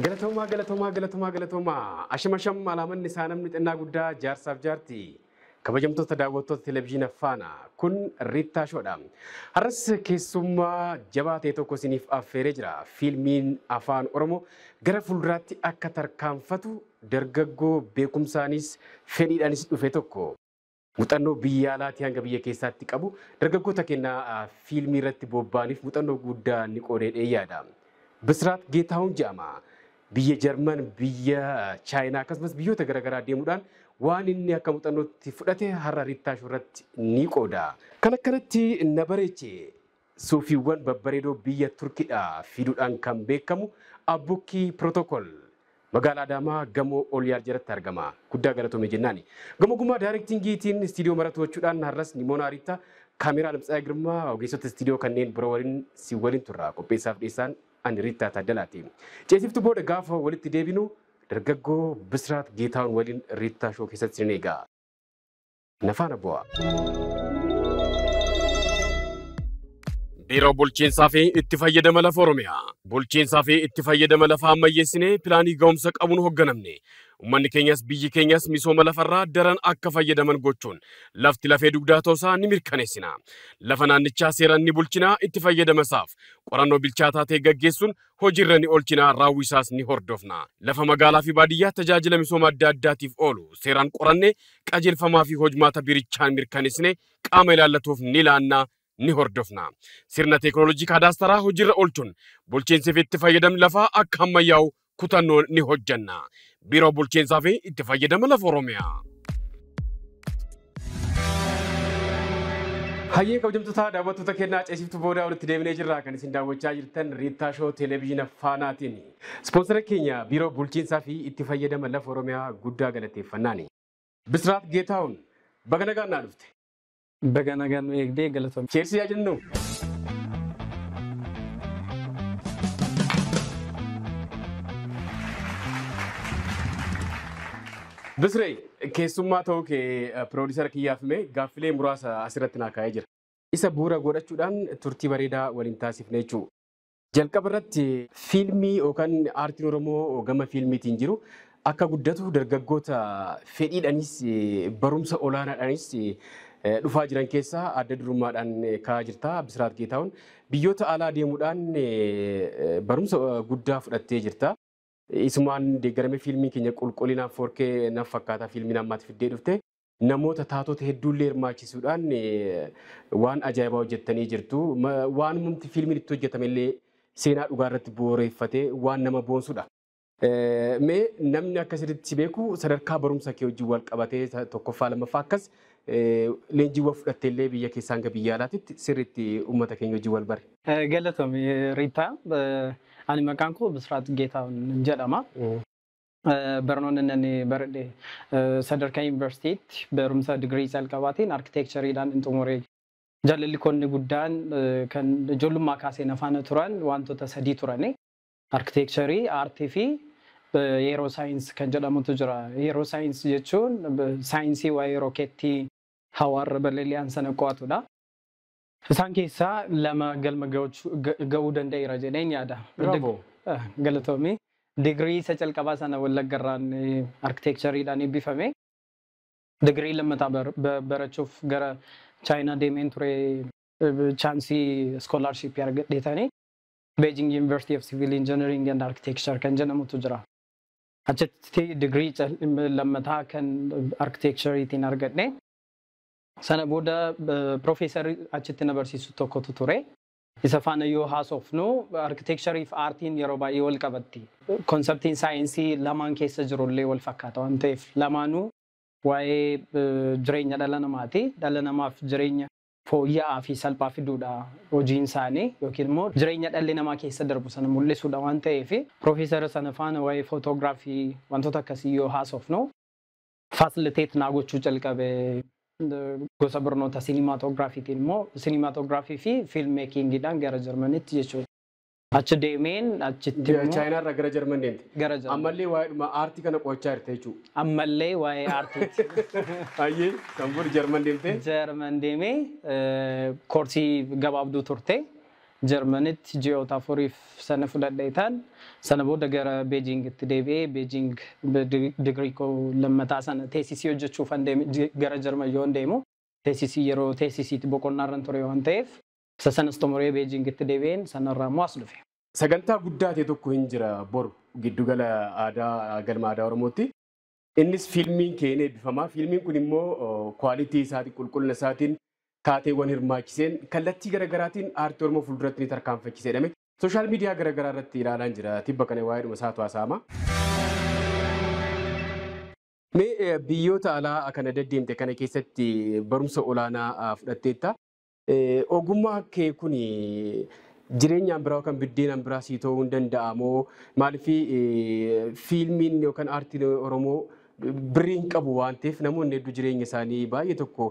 Galatoma. Ashimasham alaman nisaanam nixannaa guddaa jaarsaaf jaarti. Kabajamtoota daawwattoota televezyiina faana kun Riittaa Shoodha. Har'as keessummaa jabaa ta'e tokko isiniif affeeree jira. Fiilmiin afaan Oromoo gara fuulduraatti akka tarkaanfatu dargaggoo beekumsaanis fedhiidhaanis dhufe tokko. Muuxannoo biyya alaatii hanga biyya keessaatti qabu dargaggoota kennaa fiilmii irratti bobba'aniif muuxannoo guddaa ni qoodee yaada. Bisraat Geetahuun jedhama. Biyya Jarman, biyya Chaayinaa akkasumas biyyoota garaagaraa deemuudhaan waan inni akka muuxannootti fudhate har'a Riittaa Shoorratti ni qooda. Kan akkanatti na bareeche suufiiwwan babbareedoo biyya Turkiidhaa fiduudhaan kan beekamu Abbukkii Pirootokool magaalaa Adaamaa gamoo Ooliyaar jalatti argama. Guddaa galatoome jennaani. Gamoo gumaa daayirektingiitiin istiidiyoo maratu gochuudhaan har'as Nimoonaa Riittaa kaameeraa Lamtsaa Girmaa ogeessota istiidiyoo kanneen biroo waliin si waliin turra qopheessaaf dhiyeessaan ani Riittaa Taaddalaati. Ceesiftu booda gaafa walitti deebinu dargaggoo Bisraat Geetahuun waliin Riittaa Shoo keessatti ni eega. Nafaana bu'a. Biiroo bulchiinsaa fi itti fayyadama lafa Oromiyaa. Bulchiinsaa fi itti fayyadama lafa ammayyeessinee pilaanii ga'umsa qabuun hoogganamne. Uummanni keenyas biyyi keenyas misooma lafarraa daran akka fayyadaman gochuun lafti lafee dugdaa ta'uusaa ni mirkaneessina. Lafa naannichaa seeraan ni bulchinaa itti fayyadamasaaf qorannoo bilchaataa ta'e gaggeessuun hojiirra ni oolchinaa raawwisaas ni hordofna. Lafa magaalaa fi baadiyyaa tajaajila misooma adda addaatiif oolu seeraan qorannee qajeelfamaa fi hojmaata birichaan mirkaneessine qaama ilaallatuuf ni laannaa. Ni hordofna. Sirna teekinooloojii kaadaastaraa hojiirra oolchuun bulchiinsi fi itti fayyadamni lafaa akka ammayyaa'u kutannoo ni hojjanna. Biiroo bulchiinsaa fi itti fayyadama lafa Oromiyaa. Hayyee kabajamtoota daawwattoota kennaa ceesiftu booda walitti deebinee jirra kan isin daawwachaa jirtan Riittaa Shoo televezyiina faanaatiin. Ispoonsara keenya biiroo bulchiinsaa fi itti fayyadama lafa Oromiyaa guddaa galateeffannaani. Bisraat Geetahuun baga nagaan naa dhufte. Bagana gan eegdee galatoom. Cheersi yaa jennu. Bisree keessummaa ta'uu kee piroodiisara kiyyaaf himee gaaffilee muraasa asirratti naa kaa'ee jira. Isa bu'uura godhachuudhaan turtii bareedaa waliin taasifne jechuudha. Jalqaba irratti fiilmii yookaan aartiin Oromoo gama fiilmiitiin jiru akka guddatu dargaggoota fedhiidhaanis barumsa olaanaadhaanis dhufaa jiran keessaa adda durummaadhaan kaa'aa jirta. Bisraat Geetahuun biyyoota alaa deemuudhaan barumsa guddaa fudhattee jirta. Isumaan deeggaramee fiilmii keenya qulqullinaan 4K naaf fakkaata fiilmiin ammaatti fiddee dhufte. Namoota taatota hedduullee hirmaachisuudhaan waan ajaa'ibaa hojjettanii jirtu. Waan humti fiilmiin itti hojjetamellee seenaa dhugaa irratti bu'uureffatee waan nama boonsudha. Mee namni akkasitti beeku sadarkaa barumsa kee wajjin wal qabatee tokkoffaa lammaffaa akkas leenjiiwwan fudhatteellee biyya keessaa hanga biyya alaatitti sirriitti uummata keenya wajjin wal bare. Galatoom Riittaa ani maqaan koo Bisraat Geetahuun jedhama. Barnoonni inni baradhe sadarkaa yuunivarsiitiitti barumsa digirii jalqabaatiin arkiteekchariidhaan xumuree jaalalli konni guddaan kan ijoollummaa kaaseen afaan turan wantoota sadii turani. Arkiteekcharii, aartii fi yeroo saayinsii kan jedhamutu jira. Yeroo saayinsii jechuun saayinsii waa'ee rookeettii hawaarra balali'aan sana qo'atudha. Isaan keessaa lama galma ga'uu danda'eera jedheen yaada. Bravo. Galatoomii. Digirii isa calqabaa sana Wallaggarraan arkiteekchariidhaan eebbifame. Digirii lammataa barachuuf gara Chaayinaa deemeen ture chaansii iskoolaarshiippii argadheetanii. Beijing University of Civil Engineering and Architecture kan jedhamutu jira. Achitti digirii lammataa kan arkiteekchariitiin argadhe. Sana booda piroofeesarri achitti na barsiisu tokkotu ture. Isa faana yoo haasofnu arkiteekcharii fi aartiin yeroo baay'ee wal qabatti. Konseptiin saayinsii lamaan keessa jirullee wal fakkaata waan ta'eef lamaanuu waa'ee jireenya dhala namaati. Dhala namaaf jireenya fooyya'aa fi salphaa fiduudha hojiin isaanii yookiin immoo jireenya dhalli namaa keessa darbu sana mul'isuudha waan ta'eef piroofeesara sana faana waa'ee footoogiraafii wantoota akkasii yoo haasofnu faasiliteet naa gochuu jalqabe gosa barnoota sinimaatogiraafiitiin immoo sinimaatoogiraafii fi fiilmeekingiidhaan gara Jarmanitti jechuudha. Achi deemeen achitti immoo Chaayinaa irraa gara Jarman deemte. Gara Jarman. Ammallee waa'ee aartii kana qo'achaa jirte jechuudha. Ammallee waa'ee aartiiti. Hayyee kan booda Jarman deemte. Jarman deemee koorsii gabaabduu turte. Jarmanitti ji'oota afuriif sana fudhadheetaan sana booda gara Beijingitti deebi'ee Beijing digirii koo lammataa sana teessisii hojjechuuf gara Jarman yoo deemu teessisii yeroo teessisiitti boqonnaa irra ture waan ta'eef isa sanas xumuree Beijingitti deebi'een sanarraa immoo as dhufe. Sagantaa guddaa ta'e tokko hin jira bor giddugala aadaa galma aadaa Oromootti. Innis fiilmiin keenee eebbifamaa. Fiilmiin kun immoo kwaalitii isaatiin qulqullina isaatiin taateewwan hirmaachiseen kallattii garaagaraatiin aartii Oromoo fuulduratti ni tarkaanfachiisee jedhame. Sooshaal miidiyaa garaagaraa irratti ilaalaan jira. Tibba kana waa'ee dhuma isaatu haasa'ama. Mee biyyoota alaa kana deddeemte kana keessatti barumsa olaanaa fudhatteetta. Ogummaa kee kun jireenyaan biraa yookaan biddeenaan biraa sii ta'uu hin danda'amoo maaliif fiilmiin yookaan aartiin Oromoo birriin qabu waan ta'eef namoonni hedduu jireenya isaanii baay'ee tokko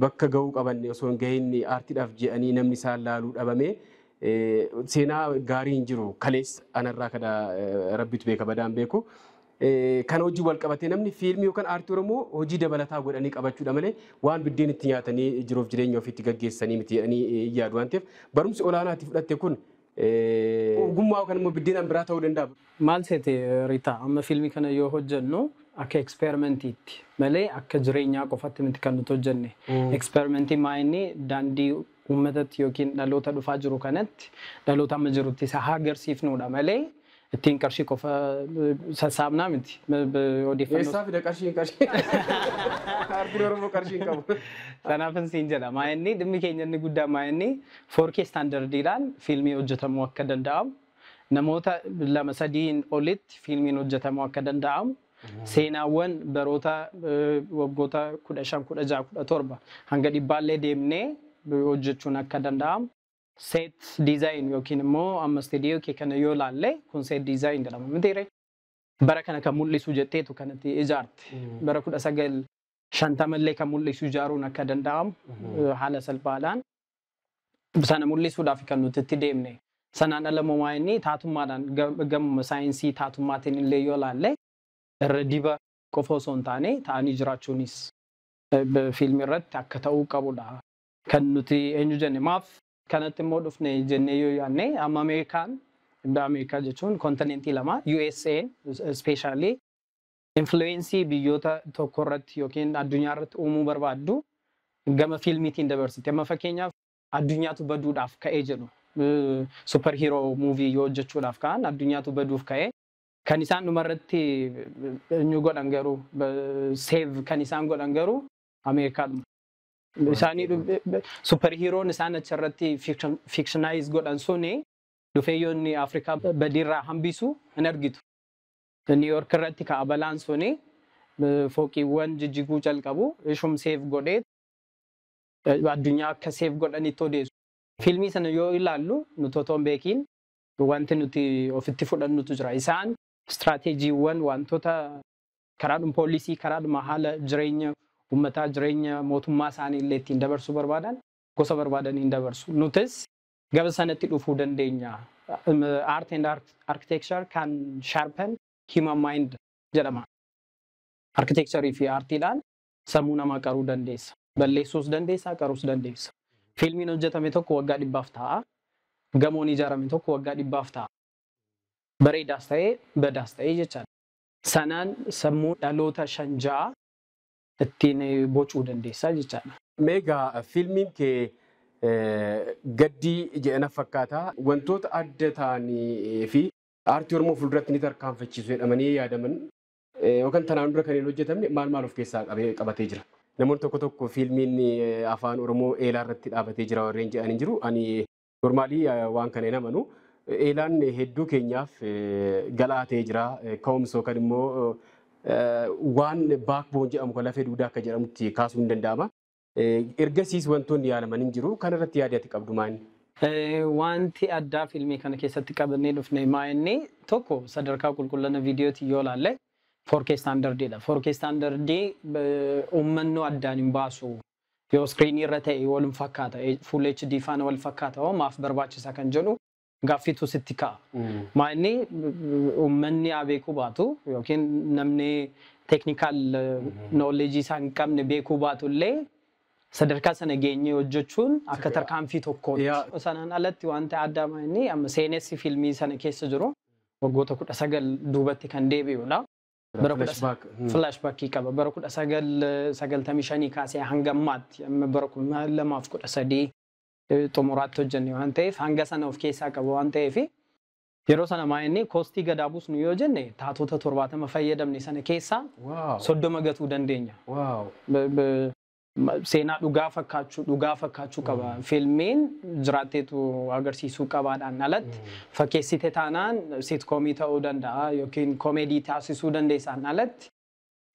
bakka gahuu qaban osoo hin gahin aartiidhaaf jedhanii namni isaan laaluu dhabame seenaa gaarii hin jiru kaleessa anarraa kana rabbitu beeka badaan beeku. Kan hojii wal qabatee namni fiilmii yookaan aartii Oromoo hojii dabalataa godhanii qabachuudha malee waan biddeen itti nyaatanii jiruuf jireenya ofiitti gaggeessanii miti jedhanii yaadu waan ta'eef barumsi olaanaatti fudhatte kun ogummaa yookaan immoo biddeenaan biraa ta'uu danda'a. Maal seete Riitaa amma fiilmii kana yoo hojjennu akka eksperimentiitti malee akka jireenyaa qofatti miti kan nuti hojjenne. Eksperimentii maayinni daandii uummatatti yookiin dhaloota dhufaa jiru kanatti dhaloota amma jirutti isa haa agarsiifnuudha malee ittiin qarshii qofa sassaabnaa miti. Eessaa fida qarshii? Aartiin Oromoo qarshii hin qabu. Kanaafin siin jedha maayinni dhimmi keenya inni guddaa maayinni 4K standardiidhaan fiilmii hojjetamuu akka danda'amu namoota 2-3 olitti fiilmiin hojjetamuu akka danda'amu seenaawwan baroota waggoota 15-16-17 hanga dhibbaallee deemnee hojjechuun akka danda'amu. Set design yookiin immoo amma studio kee kana yoo laalle kun set design jedhama mitiire bara kana kan mul'isu jetteetu kanatti ijaarte bara 1950 illee kan mul'isu ijaaruun akka danda'amu haala salphaadhaan sana mul'isuudhaaf kan nuti itti deemne sanaan ala moomaayinii taatummaadhaan gamuma saayinsii taatummaatiin illee yoo laalle irra diba qofa osoo hin taane ta'anii jiraachuunis fiilmii irratti akka ta'uu qabudha kan nuti eenyu jenne maaf kanatti immoo dhufne jennee yoo yaadne amma Ameerikaa jechuun kontinentii lama USA especially influensii biyyoota tokko irratti yookiin addunyaa irratti uumuu barbaaddu gama fiilmiitiin dabarsite. Amma fakkeenyaaf addunyaatu baduudhaaf ka'ee jedhu superhero movie yoo hojjechuudhaaf ka'an addunyaatu baduuf ka'ee kan isaan dhumarratti eenyu godhan garuu save kan isaan godhan garuu Ameerikaadhuma. Isaanii superheroon isaan achirratti fictionize godhan suni dhufeeyyoonni Afrikaa badiirraa hambisu hin argitu. New York irratti ka'a balaan suni fooqiiwwan jijjiguu jalqabu ishum save godhee addunyaa akka save godhanitti odeessu. Fiilmii sana yoo ilaallu nuti otoo hin beekiin wanti nuti ofitti fudhannutu jira. Isaan istiraateejiiwwan wantoota karaadhuma poolisii karaadhuma haala jireenya uummataa jireenya mootummaa isaanii illee ittiin dabarsuu barbaadan gosa barbaadaniin dabarsu. Nutis gaba sanatti dhufuu dandeenya. Art and architecture can sharpen human mind jedhama. Architecturii fi aartiidhaan sammuu namaa qaruu dandeessa. Balleessuus dandeessa, qaruus dandeessa. Fiilmiin hojjetame tokko waggaa 100 ta'a. Gamoon ijaarame tokko waggaa 100 ta'a. Bareedaas ta'ee badaas ta'ee jechaadha. Sanaan sammuu dhaloota 5-6 ittiin bocuu dandeessaa jechaadha. Meegaa fiilmiin kee gaddii jedhana fakkaata wantoota adda ta'anii fi aartii Oromoo fuulduratti ni tarkaanfachiisu jedhamanii yaadaman yookaan tanaan dura kan hin hojjetamne maal of keessaa qabatee jira. Namoonni tokko fiilmiin afaan Oromoo eelaa irratti dhaabatee jira warreen jedhan hin jiru. Ani normaalii waan kana hin amanu. Eelaan hedduu keenyaaf galaa ta'ee jira. Ka'umsa yookaan immoo waan baakboon jedhamu kan lafee duudaa akka jedhamutti kaasuu hin danda'ama. Ergasiis wantoonni yaalaman hin jiru. Kan irratti yaadatti qabdu maali? Wanti addaa fiilmii kana keessatti qabannee dhufne maa'inni tokko sadarkaa qulqullina viidiyooti yoo laalle 4K standardiidha. 4K standardii uummanni addaan hin baasu. Yoo iskiriinii irra ta'e wal fakkaata. Full HD faana wal fakkaata hoo maaf barbaachisa kan jedhu gaaffiitu sitti ka'a. Maa'inni uummanni beekuu baatu yookiin namni teeknikaal nooleejii isaa hin qabne beekuu baatu illee sadarkaa sana geenyee hojjechuun akka tarkaanfii tokkooti. Sanaan alatti wanta addaa inni amma seenessi fiilmii sana keessa jiru waggoota 19 duubatti kan deebi'udha. Bara flashback qaba. Bara 1995 kaasee hanga ammaatti amma bara 2013 xumuraatti hojjenne waan ta'eef hanga sana of keessaa qaba waan ta'eef yeroo sana maayinni koostii gad buusnu yoo jenne taatota 70 fayyadamne sana keessaa 30 gatuu dandeenya. Seenaa dhugaa fakkaachuu qaba. Fiilmiin jiraatteetu agarsiisuu qabaadhaan alatti fakkeessite taanaan sitkoomii ta'uu danda'a yookiin koomedii taasisuu dandeessaan alatti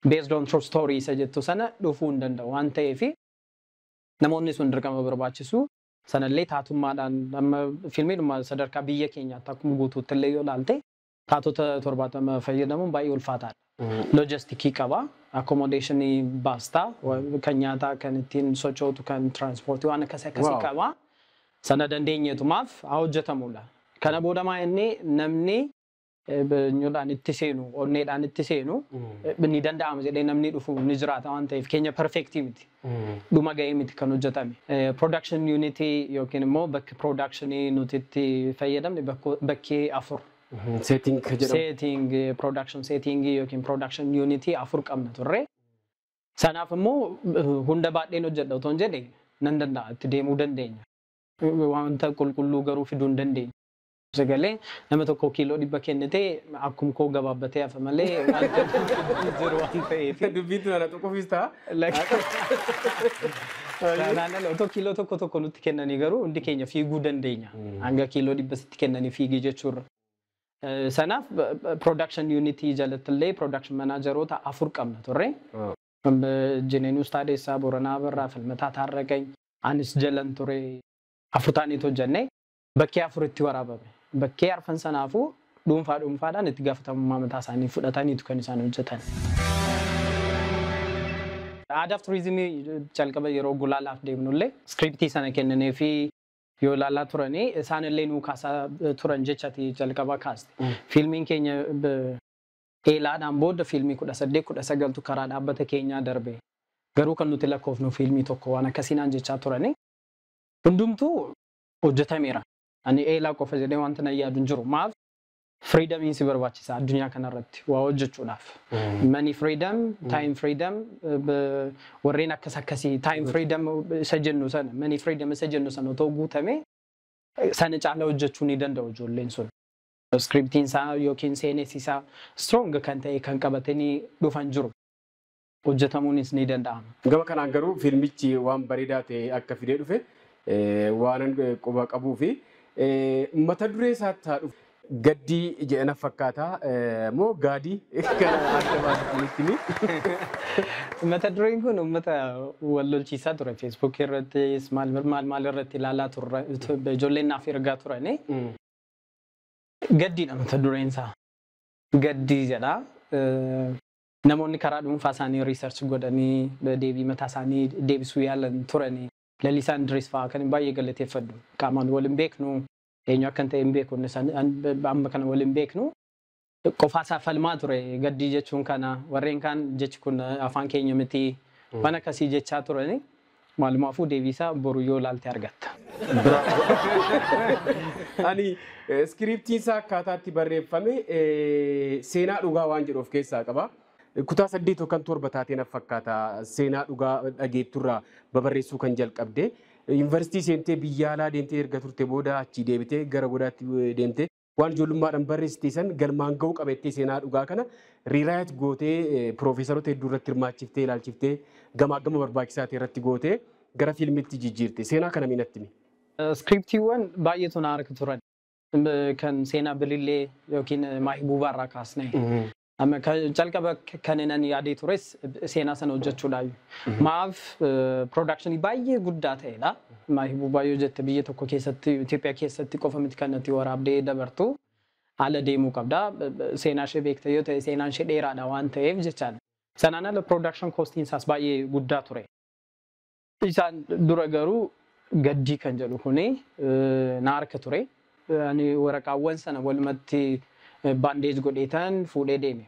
based on true story isa jettu sana dhufuu hin danda'u waan ta'eef namoonni sun dirqama barbaachisu sanallee taatummaadhaan amma fiilmiidhuma sadarkaa biyya keenyaatti akkuma guutuutti illee yoo ilaalte taatota 70 fayyadamuun baay'ee ulfaataadha. Logistikii qaba, accommodationii baastaa, kan nyaataa, kan ittiin sochootu, kan transportii waan akkasii qaba. Sana dandeenyeetumaaf haa hojjetamudha. Kana booda inni namni nyoodhaan itti seenu, onneedhaan itti seenu ni danda'ama jedhee namni dhufu ni jiraata waan ta'eef keenya perfectii miti. Dhuma ga'ee miti kan hojjetame. Production unity yookiin immoo bakki productionii nuti itti fayyadamne bakkee 4. Setting production setting yookiin production unity 4 qabna turre. Sanaaf immoo hunda baadheen hojjedha otoo hin jedhe nan danda'a itti deemuu dandeenya. Wanta qulqulluu garuu fiduu hin dandeenya. Sagalee nama tokko kiiloo 100 kennitee akkuma koo gabaabbatee hafa malee wanta jiru waan ta'eef. Dubbiitu ana tokkofis ta'a. Naannoo otoo kiiloo tokko nutti kennanii garuu hundi keenya fiiguu dandeenya. Hanga kiiloo 100 sitti kennanii fiigii jechuudha. Sanaaf production unity jalattillee production manageroota 4 qabna turre. Jineenus Taadeessaa Boranaa Birraa Falmataa Taarraqany anis jalan ture 4 taaniitu hojjenne bakkee 4 itti waraabame. Bakkee arfan sanaafuu dhuunfaadhaan itti gaafatamummaa mataa isaanii fudhataniitu kan isaan hojjetan. Aadaa fi turizimii calqaba yeroo gulaalaaf deemnullee skriiptii sana kennanii fi yoo ilaalaa turanii isaanillee nuu kaasaa turan jechati jalqaba kaaste. Fiilmiin keenya eelaadhaan booda fiilmii 18-19 karaa dhaabbata keenyaa darbe. Garuu kan nuti lakkoofnu fiilmii tokko waan akkasiinaan jechaa turanii. Hundumtuu hojjetameera. Ani eelaa qofa jedhee wanta na yaadu hin jiru. Maaf freedom si barbaachisa addunyaa kanarratti waa hojjechuudhaaf. Money freedom, time freedom, warreen akkasii time freedom isa jennu sana, money freedom isa jennu sana otoo guutame sana caala hojjechuu ni danda'u ijoolleen sun. Skriiptiin isaa yookiin seenessi isaa strong kan ta'e kan qabatanii dhufan jiru. Hojjetamuunis ni danda'ama. Gama kanaan garuu fiilmichi waan bareedaa ta'e akka fidee dhufe waan quba qabuu fi mata duree isaatti haa dhufu. Gaddii jedhana fakkaata moo gaadii kana adda baasitanii mata dureen kun uummata wal lolchiisaa ture Facebook irratti maal irratti ilaalaa turre ijoolleen naaf ergaa turani. Gaddiidha mata dureen isaa. Gaddii jedha. Namoonni karaa dhuunfaa isaanii research godhanii deebii mataa isaanii deebisuu yaalan turani. Lalisaan Idris fa'aa kan baay'ee galateeffadhu. Qaamaan wal hin beeknu. Eenyu akkan ta'e hin beeku amma kana wal hin beeknu qofaasaa falmaa ture gaddii jechuun kana warreen kaan jechi kun afaan keenya miti waan akkasii jechaa turani maalumaafuu deebiisaa boru yoo ilaalte argatta. Ani skriiptiin isaa akkaataatti barreeffame seenaa dhugaa waan jedhu of keessaa qaba. Kutaa 8 yookaan 7 taateen fakkaata seenaa dhugaa dhageetturraa babarreessuu kan jalqabde. Yuunivarsiitii seentee biyya alaa deemtee erga turte booda achii deebitee gara godaatti deemtee waan ijoollummaadhaan barreessitee san galmaan ga'uu qabettee seenaa dhugaa kana riiraayit gootee piroofeesaroota hedduu irratti hirmaachiftee ilaalchiftee gama barbaachisaa ta'e irratti gootee gara fiilmiitti jijjiirte. Seenaa kana miinatti mi? Skriiptiiwwan baay'eetu na harka turan. Kan seenaa Bilillee yookiin Maahibuubaa irraa kaasne. Amma jalqaba kan inni yaadee tures seenaa sana hojjechuudhaayu. Maaf production baay'ee guddaa ta'edha. Maahibuubaa yoo jette biyya tokko keessatti Itoophiyaa keessatti qofa miti kan itti waraabdee dabartu haala deemuu qabda. Seenaa ishee beekta yoo ta'e seenaan ishee dheeraadha waan ta'eef jechaadha. Sanaan ala production costiin isaas baay'ee guddaa ture. Isaan dura garuu gaddii kan jedhu kuni na harka ture. Ani waraqaawwan sana walumatti bandeej godheetan fuudhee deeme.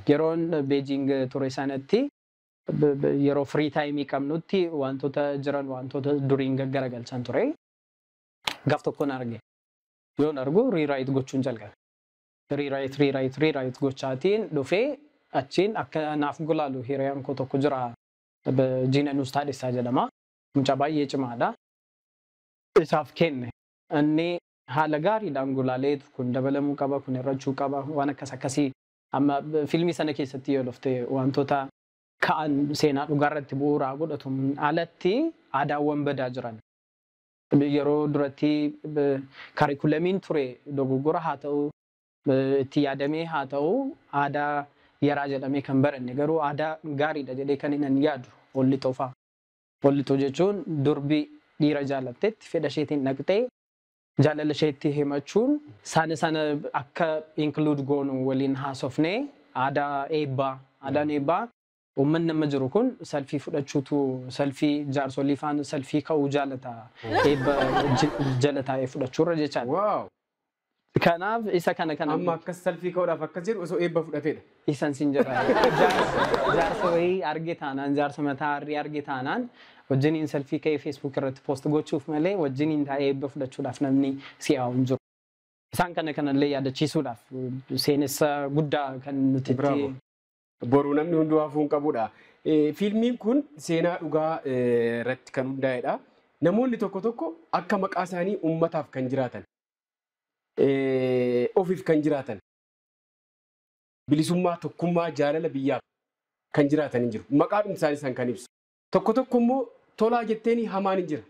Yeroon Beijing ture sanatti yeroo free time qabnutti wantoota jiran wantoota duriin gaggaragalchan ture. Gaaf tokkoon arge. Yoon argu rewrite gochuun jalqabe. Rewrite gochaatiin dhufee achiin akka naaf gulaalu hiriyaan koo tokko jira. Jiina Nustaadessaa jedhama. Mucaa baay'ee cimaadha. Isaaf kenne. Inni haala gaariidhaan gulaaleetu kun dabalamuu qaba, kun irrachuu qaba, waan akkasii. Amma fiilmii sana keessatti yoo dhufte wantoota ka'an seenaa dhugaarratti bu'uuraa godhatuun alatti aadaawwan badaa jiran. Yeroo duratti kaarikulamiin ture dogoggora haa ta'u, itti yaadamee haa ta'u, aadaa yaraa jedhamee kan baranne garuu aadaa gaariidha jedhee kan hin yaadu walli xofaa. Walli xoo jechuun durbi dhiira jaalatteetti fedha isheetiin dhaqxee jaalala isheetti himachuun sana akka include goonu waliin haasofnee aadaan eebbaa uummanni nama jiru kun selfii fudhachuutu selfii jaarsolii faana selfii ka'uu jaalata eebba jala taa'ee fudhachuurra jechaadha. Kanaaf isa kana amma akkas selfii ka'uudhaaf akkas jedhu osoo eebba fudhateedha. Isan sin jedha. Jaarsa wayii arge taanaan jaarsa mataa harrii arge taanaan wajjiniin selfii ka'ee Facebook irratti post gochuuf malee wajjiniin taa'ee eebba fudhachuudhaaf namni si'aa'u hin jiru. Isaan kanallee yaadachiisuudhaaf seenessa guddaa kan nuti itti boruu namni hunduu hafuun qabudha. Fiilmiin kun seenaa dhugaa irratti kan hundaa'edha. Namoonni tokko akka maqaa isaanii uummataaf kan jiraatan. Ofiif kan jiraatan. Bilisummaa, tokkummaa, jaalala biyyaaf kan jiraatan hin jiru. Maqaan isaanii san kan ibsu. Tokko immoo tolaa jetteeni hamaan hin jira.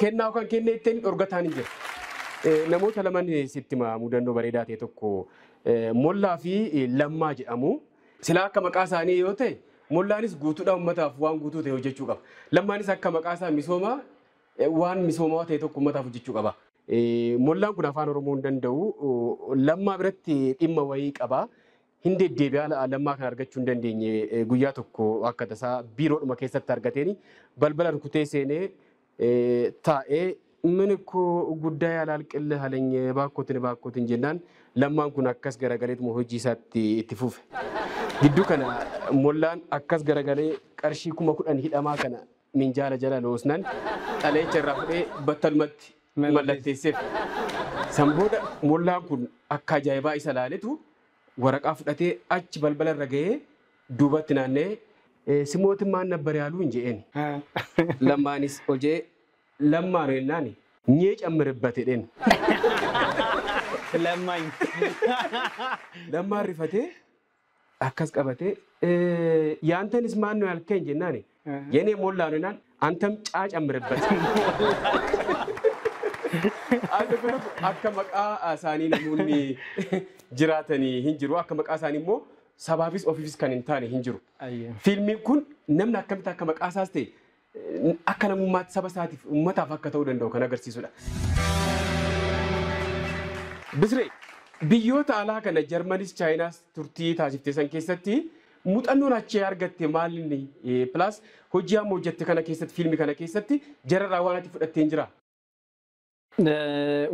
Kennaa yookaan kennee ittiin dhorgataan hin jira. Namoota lamaan sitti mudannoo bareedaa ta'e tokko Mollaa fi Lammaa jedhamu. Silaa akka maqaa isaanii yoo ta'e Mollaanis guutuudhaan uummataaf waan guutuu ta'e hojjechuu qaba. Lammaanis akka maqaa isaa misoomaa waan misoomaa ta'e tokko uummataaf hojjechuu qaba. Mollaan kun afaan Oromoo hin danda'u. Lammaa biratti dhimma wayii qaba. Hin deddeebi'aa Lammaa kan argachuu hin dandeenye guyyaa tokko akka tasaa biiroodhuma keessatti argateeni balbala rukutee seenee taa'ee mini koo guddaa yaalaal qille halanyee baakkootiin jennaan Lammaan kun akkas garagaleetuma hojii isaatti itti fufe. Gidduu kana Mollaan akkas garagalee qarshii 10,000 hidhamaa kana minjaala jala loosnaan dhaleecha irraa fudhee battalumatti mallatteesseef. San booda Mollaan kun akka ajaa'ibaa isa laaletu waraqaa fudhatee achi balbala irra ga'ee duubatti naannee simootummaan nabbar yaaluu hin je'een. Lammaanis hojii Lammaa reennaan nyee cammirebbatedheen. Lammaan rifatee akkas qabatee yaantanis maannoo halkeen jennaan yenee Mollaan jennaan antam caa cammirebbate. Akka maqaa isaanii namoonni jiraatanii hin jiru. Akka maqaa isaanii immoo sabaafis ofiifis kan hin taane hin jiru. Fiilmiin kun namni akkamitti akka maqaa isaas ta'e akka namummaatti saba isaatiif uummataaf akka ta'uu danda'u kan agarsiisudha. Bisree biyyoota alaa kana Jarmanis Chaayinaas turtii taasiftee san keessatti muuxannoon achii argatte maalinni pilaas hojii amma hojjette kana keessatti fiilmii kana keessatti jararraa waan ati fudhattee hin jiraa?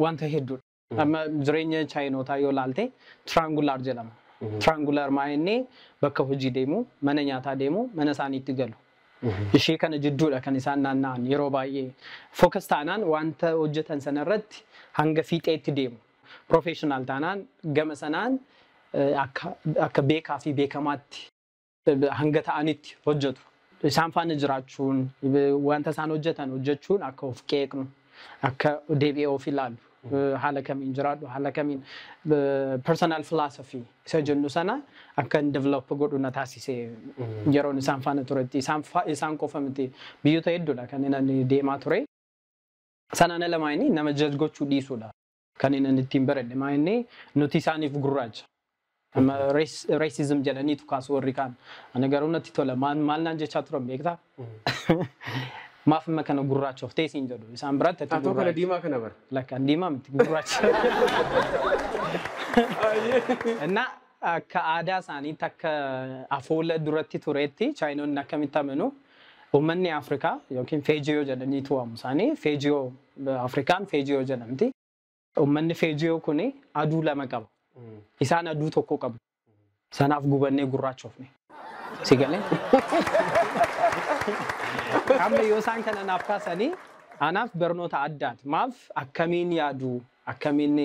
Wanta hedduudha. Amma jireenya Chaayinotaa yoo ilaalte triangular jedhama. Triangular maa'inni bakka hojii deemu, mana nyaataa deemu, mana isaaniitti galu. Ishee kana jidduudha kan isaan naanna'an yeroo baay'ee. Focus taanaan wanta hojjetan sanarratti hanga fiixeetti deemu. Professional taanaan gama sanaan akka beekaa fi beekamaatti hanga ta'anitti hojjetu. Isaan faana jiraachuun wanta isaan hojjetan hojjechuun akka of qeeqnu. Akka deebi'ee of ilaalu haala kamiin jiraadhu haala kamiin personal philosophy isa jennu sana akka hin develop godhu na taasise yeroon isaan faana turetti isaan qofa miti biyyoota hedduudha kan inni deemaa ture. Sanaan ala inni nama judge gochuu dhiisuudha kan inni ittiin baradhe inni nuti isaaniif gurraacha. Amma racism jedhaniitu kaasu warri kaan. Ani garuu natti tola maal naan jechaa turan beektaa? Maaf amma kana gurraacha of teessiin jedhu isaan biratti ati gurraacha. Kana diimaa kana bara. Lakkaan diimaa miti gurraacha. Innaa akka aadaa isaaniitti akka afoola duratti tureetti Chaayinoonni akkamitti amanu uummanni Afrikaa yookiin Feejiyoo jedhaniitu waamu isaanii Feejiyoo Afrikaan Feejiyoo jedhamti. Uummanni Feejiyoo kuni aduu lama qaba. Isaan aduu tokko qabu. Sanaaf gubannee gurraachofne. Sigale. Amma yoo isaan kana naaf kaasanii anaaf barnoota addaati. Maaf akkamiin yaadu akkamiin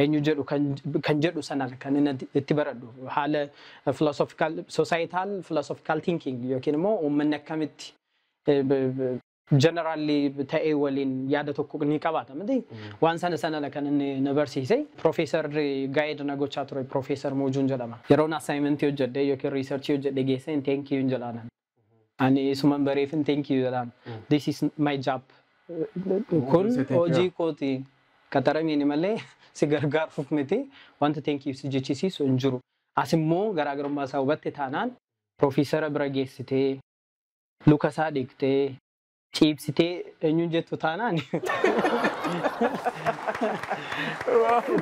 eenyu jedhu kan jedhu sana kan inni itti baradhu haala philosophical societal philosophical thinking yookiin immoo uummanni akkamitti generally ta'ee waliin yaada tokko ni qabaata miti waan sana kan inni na barsiise professor guide na gochaa ture professor Mojuun jedhama yeroo assignment hojjedhe yookiin research hojjedhe geesse thank you jedhaan ani isuman bareefin thank you jedhaan this is my job kun hojii kooti Kataramiin malee si gargaaruuf miti wanta thank you si jechisiisu hin jiru. As immoo garaagarummaa isaa hubatte taanaan Profeesara bira geessitee luka isaa dhiqxee ciibsitee eenyuun jettu taanaan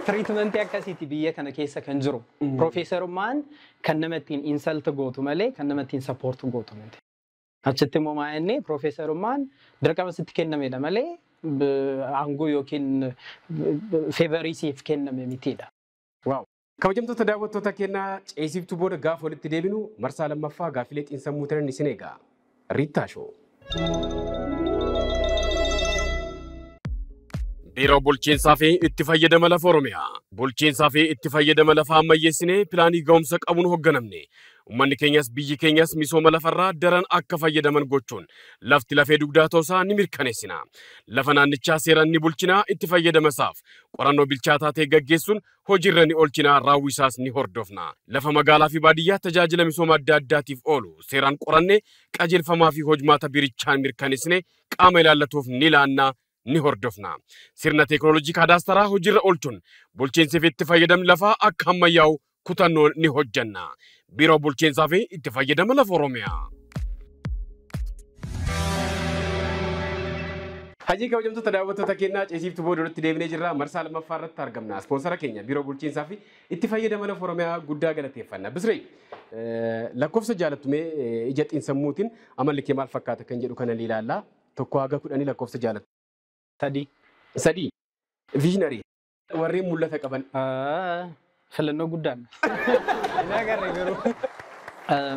treatmentii akkasiiti biyya kana keessa kan jiru. Profeesarummaan kan nama ittiin insult gootu malee kan nama ittiin support gootu miti. Achitti immoo maa'inni Profeesarummaan dirqama sitti kennamedha malee Angoo yookiin feevarisiif kenname mitiidha. Waaw. Kabajamtoota daawwattoota keenyaa ceesiftuu booda gaafa walitti deebinu marsaa lammaffaa gaafilee xiinsammuu tanan isin eegaa. Riittaa Shoo. Biiroo bulchiinsaa fi itti fayyadama lafa Oromiyaa. Bulchiinsaa fi itti fayyadama lafa ammayyeessinee pilaanii ga'umsa qabuun hoogganamne. Uummanni keenyas biyyi keenyas misooma lafarraa daran akka fayyadaman gochuun lafti lafee dugdaa toosaa ni mirkaneessina. Lafa naannichaa seeraan ni bulchinaa itti fayyadamasaaf qorannoo bilchaataa ta'e gaggeessuun hojiirra ni oolchinaa raawwisaas ni hordofna. Lafa magaalaa fi baadiyyaa tajaajila misooma adda addaatiif oolu seeraan qorannee qajeelfamaa fi hojmaata biirichaan mirkaneessine qaama ilaallatuuf ni laannaa. Ni hordofna. Sirna teekinooloojii kaadaastaraa hojiirra oolchuun bulchiinsi fi itti fayyadamni lafaa akka ammayyaa'u kutannoo ni hojjanna. Biiroo bulchiinsaa fi itti fayyadama lafa Oromiyaa. Hajii kabajamtoota daawwattoota keenyaa ceesiftuu booda walitti deebinee jirra marsaa lammaffaa irratti argamna. Ispoonsara keenya biiroo bulchiinsaa fi itti fayyadama lafa Oromiyaa guddaa galateeffanna. Bisree lakkoofsa jaalattumee ija xiinsammuutiin amalli kee maal fakkaata kan jedhu kana ilaallaa. Tokko haga 10 lakkoofsa jaalattu. Sadii. Visionary. Warreen mul'ata qaban. Filannoo guddaan. Nagarree garuu.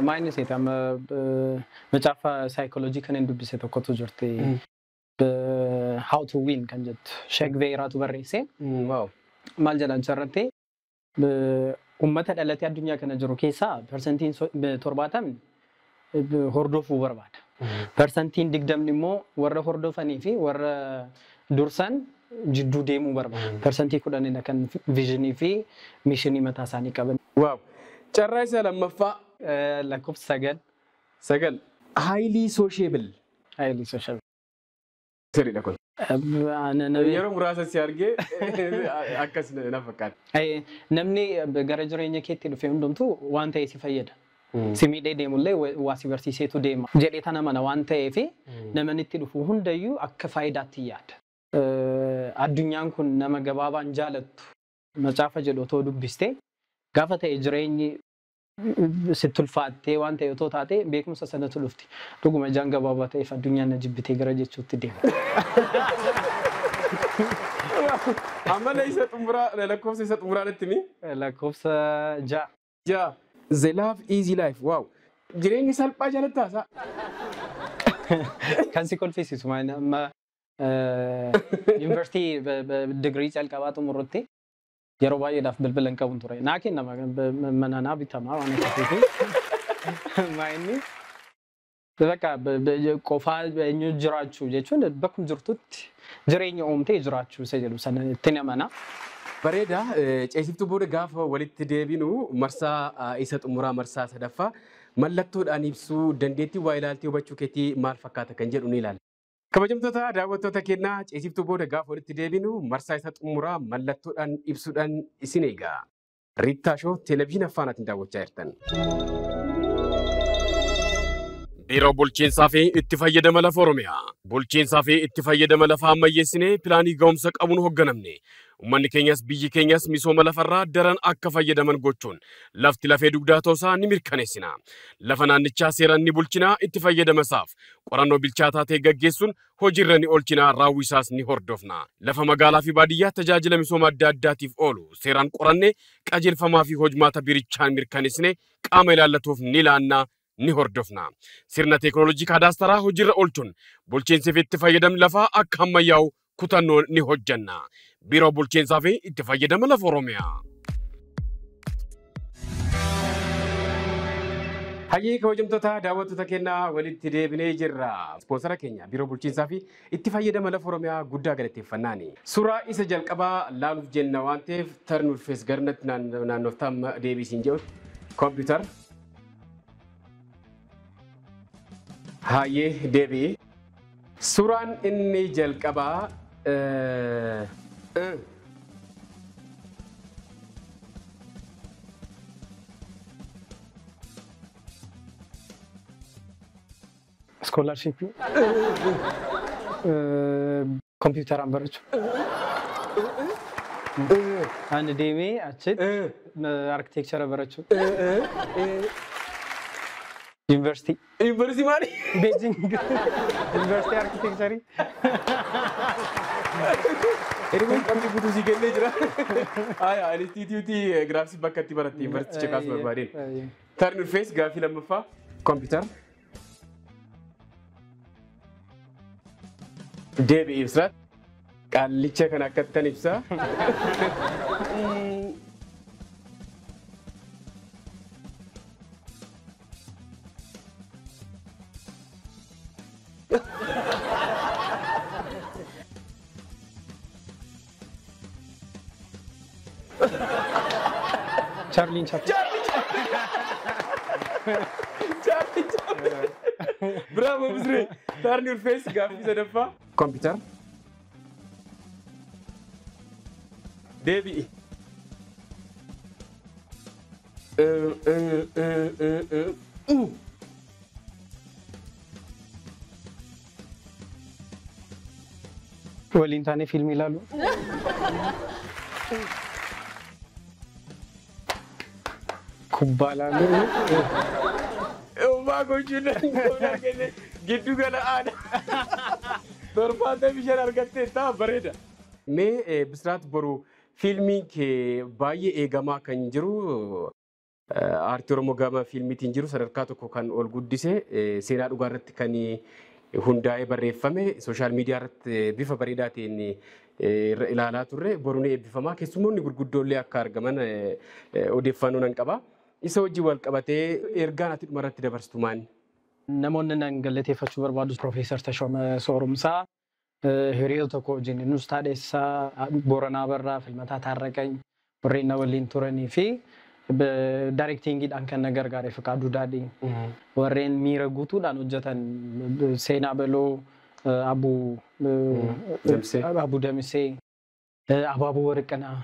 Maayini seeti amma macaafa saayikooloojii kan hin dubbise tokkotu jirti. How to win kan jettu. Sheek Veeraatu barreesse. Maal jedhan charrattee uummata dhalatee addunyaa kana jiru keessaa persentiin 70 hordofuu barbaada. Persentiin 20 immoo warra hordofanii fi warra dursan jidduu deemuu barbaada. Persentii 10 kan visionii fi mishinii mataa isaanii qaban. Waaw. Carraa isa lammaffaa lakkoofsa 9. Highly sociable. Highly sociable. Sirriidha kun. Yeroo muraasa si argee akkas na fakkaata. Namni gara jireenya keetti dhufe hundumtuu waan ta'e si fayyada. Si miidhee deemullee waa si barsiiseetu deema. Jedhee tana mana waan ta'eef namni itti dhufu hundayyuu akka faayidaatti yaada. Addunyaan kun nama gabaabaan jaalattu macaafa jedhu otoo dubbiste gaafa ta'e jireenyi sitti ulfaattee waan ta'e otoo taate beekumsa sanatu dhufti. Dhuguma ijaan gabaabaa ta'eef addunyaan na jibbitee gara jechuutti deema. Amma lakkoofsa isa xumuraatti mi? Lakkoofsa 6. The love easy life. Wow. Jireenyi salphaa jalattaasa. Kan si kolfisiisu amma yuunivarsiitii digirii calqabaa xumurratti yeroo baay'eedhaaf bilbila hin qabu ture. Naa kennama mana naa bitamaa waan akkasiifi. Maayinni bakka qofaa eenyu jiraachuu jechuun bakkuma jirtutti jireenya uumtee jiraachuu isa jedhu sana itti namana. Bareeda ceesiftuu booda gaafa walitti deebinu marsaa isa xumuraa marsaa sadaffaa mallattoodhaan ibsuu dandeettii waa ilaaltee hubachuu keetii maal fakkaata kan jedhu ni ilaalla. Kabajamtoota daawwattoota keenyaa ceesiftuu booda gaafa walitti deebinu marsaa isa xumuraa mallattoodhaan ibsuudhaan isin eegaa. Riittaa Shoo televezyiina Affaanaatiin daawwachaa jirtan. Biiroo bulchiinsaa fi itti fayyadama lafa Oromiyaa. Bulchiinsaa fi itti fayyadama lafa ammayyeessinee pilaanii ga'umsa qabuun hoogganamne. Uummanni keenyas biyyi keenyas misooma lafarraa daran akka fayyadaman gochuun lafti lafee dugdaa toosaa ni mirkaneessina. Lafa naannichaa seeraan ni bulchinaa itti fayyadamasaaf qorannoo bilchaataa ta'e gaggeessuun hojiirra ni oolchinaa raawwisaas ni hordofna. Lafa magaalaa fi baadiyyaa tajaajila misooma adda addaatiif oolu seeraan qorannee qajeelfamaa fi hojmaata biirichaan mirkaneessine qaama ilaallatuuf ni laannaa. ni hordofna. Sirna teekinooloojii kaadaastaraa hojiirra oolchuun bulchiinsi fi itti fayyadamni lafaa akka ammayyaa'u kutannoon ni hojjanna. Biiroo bulchiinsaa fi itti fayyadama lafa Oromiyaa. Hayyee kabajamtoota daawwattoota keenyaa walitti deebinee jirra. Ispoonsara keenya biiroo bulchiinsaa fi itti fayyadama lafa Oromiyaa guddaa galateeffannaani. Suuraa isa jalqabaa laaluuf jenna waan ta'eef tarnuuf fees garnatti naannoftaa amma deebisiin jedhutti kompiitar. Hayyee deebi'ee. Suuraan inni jalqabaa ስኮላርሺፕ ኮምፒውተር አንበረች አንድ ዴሜ አችት አርኪቴክቸር አበረች ዩኒቨርሲቲ ማሪ ቤጂንግ ዩኒቨርሲቲ አርኪቴክቸር ኤሪጎን ቀምቲ ቡቱ ሲገለ ጅራ አይ ኢንስቲትዩቲ ግራፊክስ በከቲ በረት ዩኒቨርሲቲ ቸካስ በርባዴን ተርን ፌስ ጋፊ ለምፋ ኮምፒውተር deebi'ee ibsaat qaallicha kan akkattan ibsa. Charlie Chaplin. Bravo Bisri. Turn your face gaafii sadaffaa. Computer. Deebi'i. ወሊን ታኔ ፊልም ይላሉ ኩባላሉ gochuun giddu gala aadaa torbaata bishaan argattee taa bareeda. Mee Bisraat boru fiilmii kee baay'ee eegamaa kan jiru aartii Oromoo gama fiilmiitiin jiru sadarkaa tokko kan ol guddise seenaa dhugaa irratti kan hundaa'ee barreeffame sooshaal miidiyaa irratti bifa bareedaatiin ilaalaa turre boruun eebbifamaa keessummoonni gurguddoollee akka argaman odeeffannoo nan qaba. Isa hojii wal qabatee ergaan ati dhuma irratti dabarsitu maali? Namoonni nan galateeffachuu barbaadu Profeesar Tashooma Soorumsaa hiriyoota tokko wajjin nus taadheessaa Booranaa Barraa Filmataa Taarraqany warreen na waliin turanii fi daayirektiingiidhaan kan na gargaare Fiqaaduu Daadhii warreen miira guutuudhaan hojjetan Seenaa Baloo Abuu Damisee Abaabuu Warqanaa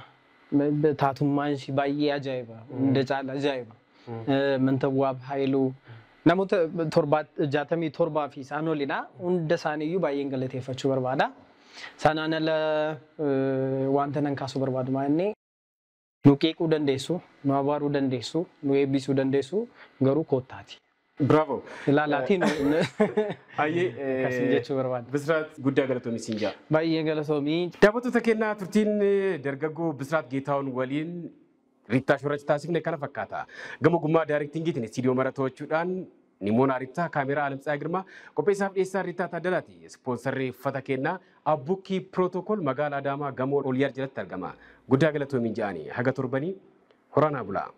Taatummaan ishii baay'ee ajaa'iba. Hunda caala ajaa'iba. Mantawwaab Haayiluu namoota 67 fi isaan olidha. Hunda isaaniiyyuu baay'een galateeffachuu barbaada. Sanaan ala wanta nan kaasuu barbaadu maa'inni nu qeequu dandeessu, nu abaaruu dandeessu, nu eebbisuu dandeessu garuu koottaati. Bravo. Ilaalaatiin Hayyee kasin jechuu barbaada. Bisraat guddaa galatoomii siin jaa. Baay'ee galatoomii. Daawwattoota keenyaa turtiin dargaggoo Bisraat Geetaawun waliin Riittaa Shoorach taasifne kana fakkaata. Gama ogummaa daayirektiingiitiin istiidiyoo mara to'achuudhaan Nimoona Riittaa kaameeraa Alamtsaa Girmaa qopheessaaf dhiyeessaa Riittaa Taaddalaati. Ispoonsarri uffata kennaa Abbukkii Pirootokool magaalaa Adaamaa gamoo Olyaar jalatti argama. Guddaa galatoomiin ja'anii haga torbanii horaanaa bulaa.